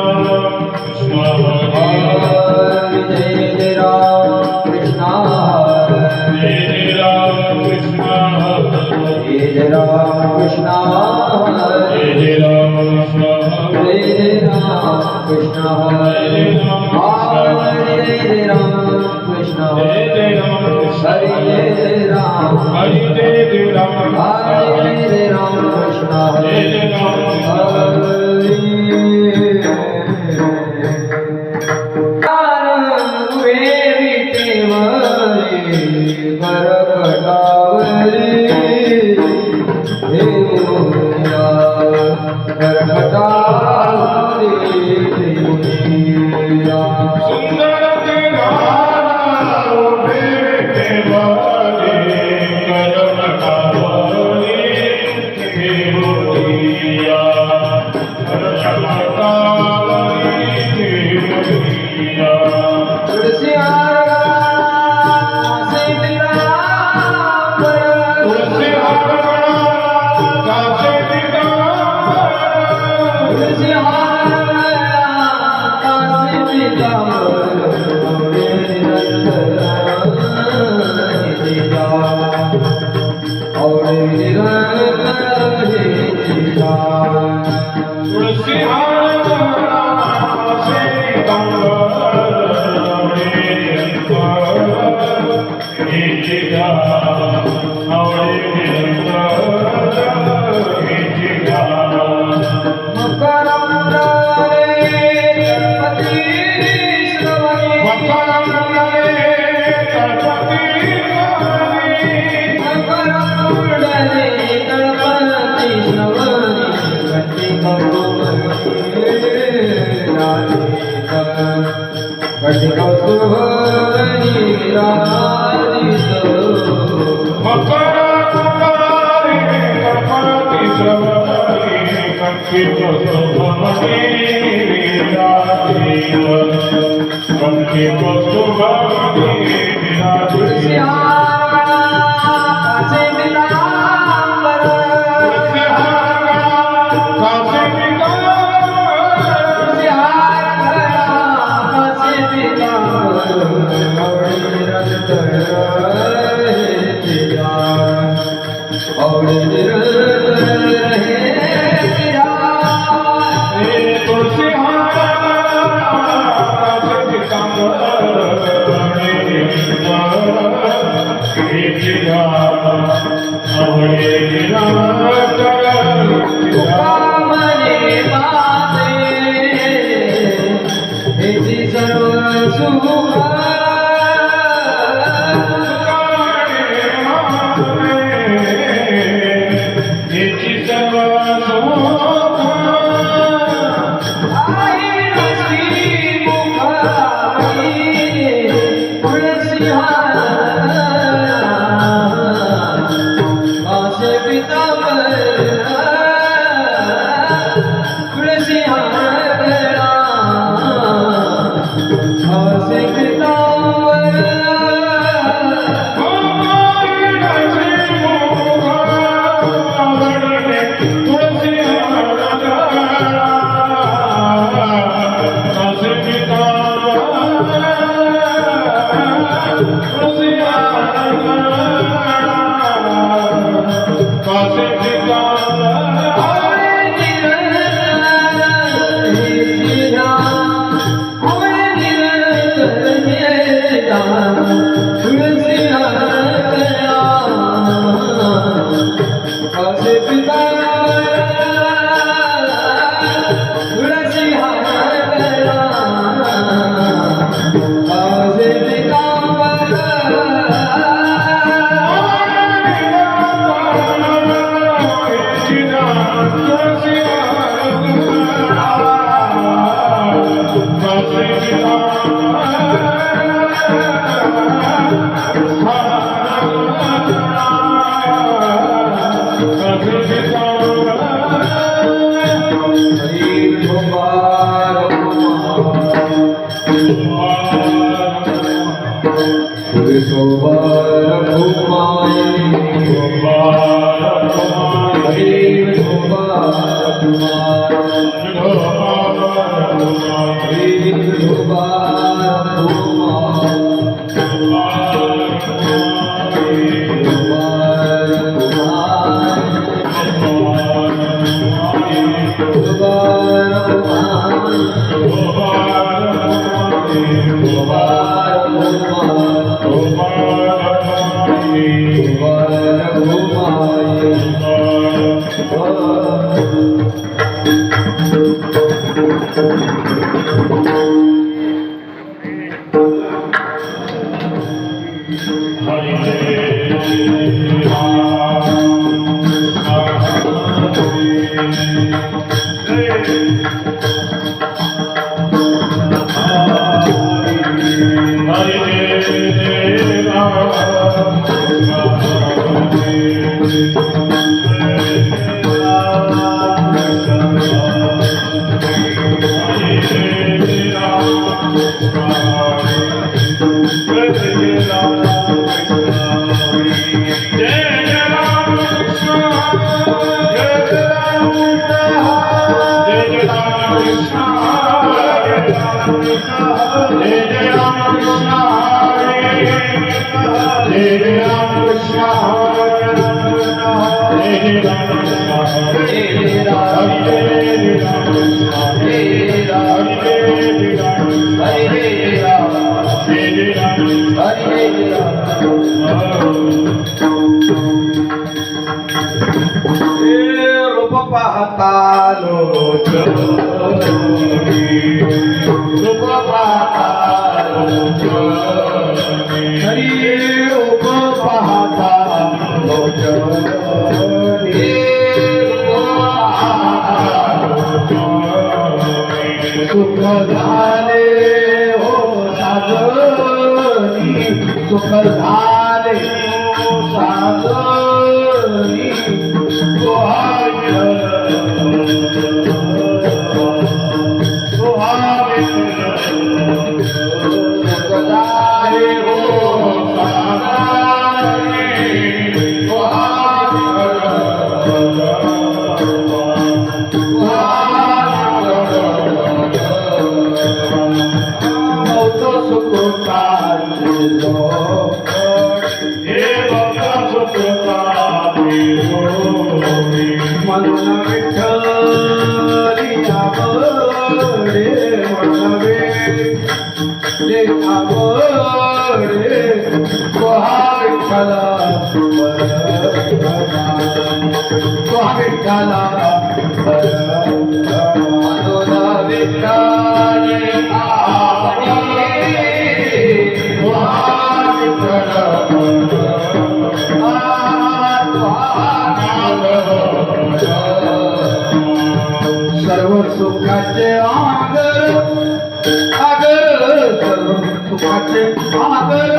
Hare रूप पाहता लोचनी, रूप पाहता लोचनी, रूप पाहता लोचनी, सुख झाले हो साजनी, सुख झाले हो साजनी, सर्व सुखाचे आगर आगर, सर्व सुखाचे आगर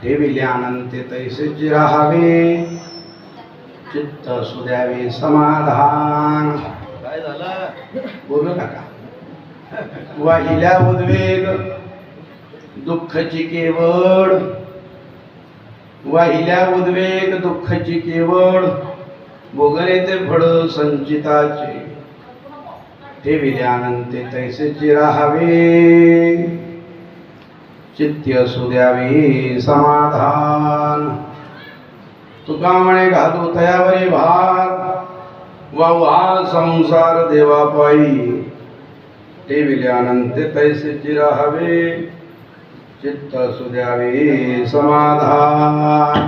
ठेविले अनंते तैसेची राहावे, चित्त सुद्यावे समाधान. काय झालं बोलू नका. वाहिल्या उद्वेग दुःखची केवळ, वाहिल्या उद्वेग दुःखची केवळ, भोगले ते फळ संचिताचे. ठेविले अनंते तैसेची राहावे, चित्त सुद्यावे समाधान. तुका म्हणे घालू तयावरी भार, वाहू हा संसार देवापायी. ठेविले अनंते तैसेची राहावे, चित्त सुद्यावे समाधान.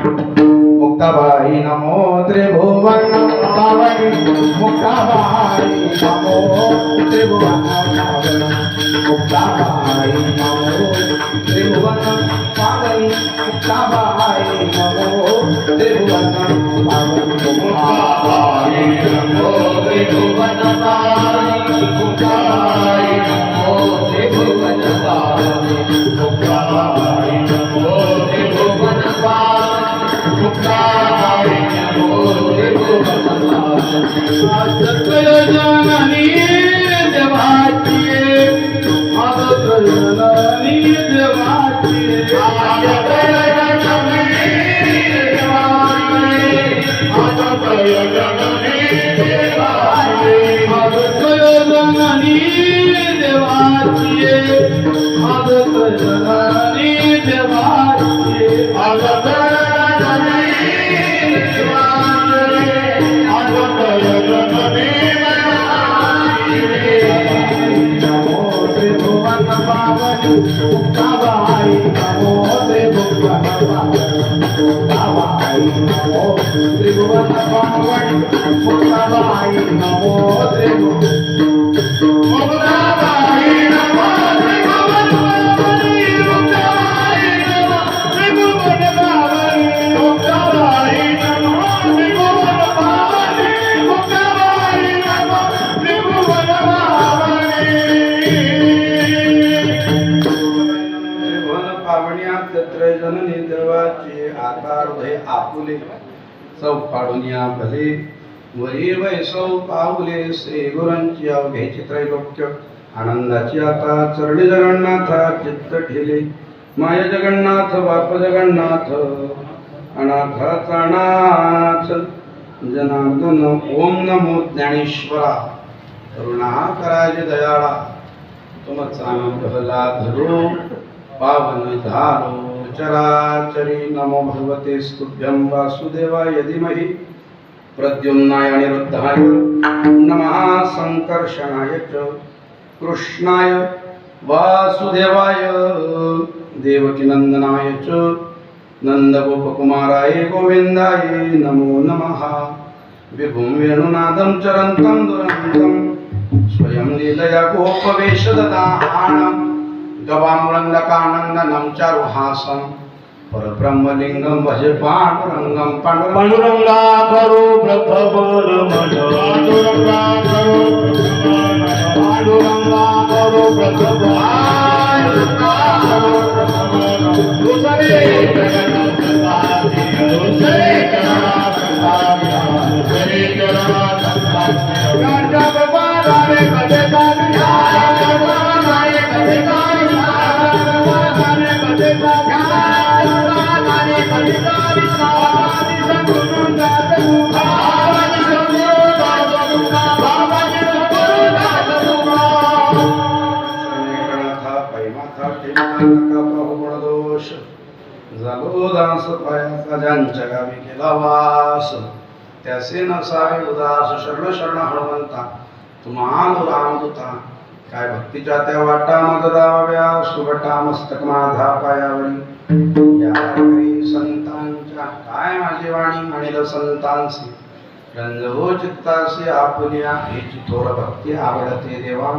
मुक्ताबाई नमो त्रिभुवन पावनी, मुक्ताबाई नमो त्रिभुवन पावनी, मुक्ताबाई नमो त्रिभुवन पावनी, मुक्ताबाई नमो त्रिभुवन पावनी, मुक्ताबाई नमो त्रिभुवन पावनी, मुक्ताबाई नमो त्रिभुवन पावनी, मुक्ताबाई नमो त्रिभुवन पावनी, मुक्ताबाई नमो त्रिभुवन पावनी. जननी देवाची, जननी देवाची, मुक्ताबाई नमो त्रिभुवन पावनी, मुक्ताबाई नमो त्रिभुवन पावनी, मुक्ताबाई नमो मुक्ताबाई नमो त्रिभुवन पावनी, मुक्ताबाई नमो त्रिभुवन पावनी, मुक्ताबाई नमो त्रिभुवन पावनी, मुक्ताबाई नमो त्रिभुवन पावनी. जननी देवाची आता हृदय आपुले, चौकाडून या भले वरी वैसव पाऊले. श्री गुरूंची अवघ्याची त्रैलोक्य आनंदाची आता चरणी जगन्नाथा चित्त ठेले. माय जगन्नाथ बाप जगन्नाथ, अनाथाचा नाथ जनार्दन. ओम नमो ज्ञानेश्वरा, करुणाकराज दयाळा. तुमचा भला धरो पावन धारो चराचरी. नमो भगवते स्तुभ्यं वासुदेवाय धीमहि प्रद्युम्नाय अनिरुद्धाय नमः. संकर्षणाय च कृष्णाय वासुदेवाय देवकीनंदनाय च नंदगोपकुमाराय गोविंदाय नमो नमः. विभुं वेणुनादं चरन्तं दुरन्तं स्वयं लीलया गोपवेशददानं. गवामृंदकानंदनं चारुहासं परब्रह्मलिंगं भजे पांडुरंगं. पांडुरंगा करो प्रथमन मन, पांडुरंगा करो प्रथमन, पांडुरंगा करो प्रथमन, दुसरे जगन्नाथ संतानी, दुसरे जगन्नाथ संतानी, दुसरे जगन्नाथ संतानी. गाजा बाबा रे कदे दानिया, बाबा रे कदे दानिया, बाबा रे कदे दानिया, बाबा रे कदे दानिया. आवाज संगुरु दात मुखा, आवाज संगुरु दात मुखा, आवाज संगुरु दात मुखा. शरणनाथा पैमाथा ठेवणारा बहुगुण दोष, जागो दास पायाचा ज्यांच्या गावी केला वास. त्यासे नसावे उदास, शरण शरण हनुमंता तुम्हाला रामदूता. काय भक्तीच्या त्या वाटा मग दाव्या, सुबटा मस्तक माझा पायावरी. या वारकरी संतांच्या काय माझी वाणी म्हणेल संतांसी. रंजवो चित्तासी आपुलिया, हेची थोर भक्ती आवडते देवा.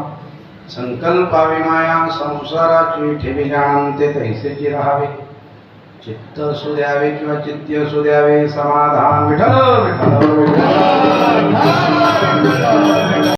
संकल्पावी माया संसाराची ठेवी जाणते तैसेची राहावे. चित्त सुद्यावे किंवा चित्त सुद्यावे समाधान. विठ्ठल विठ्ठल विठ्ठल.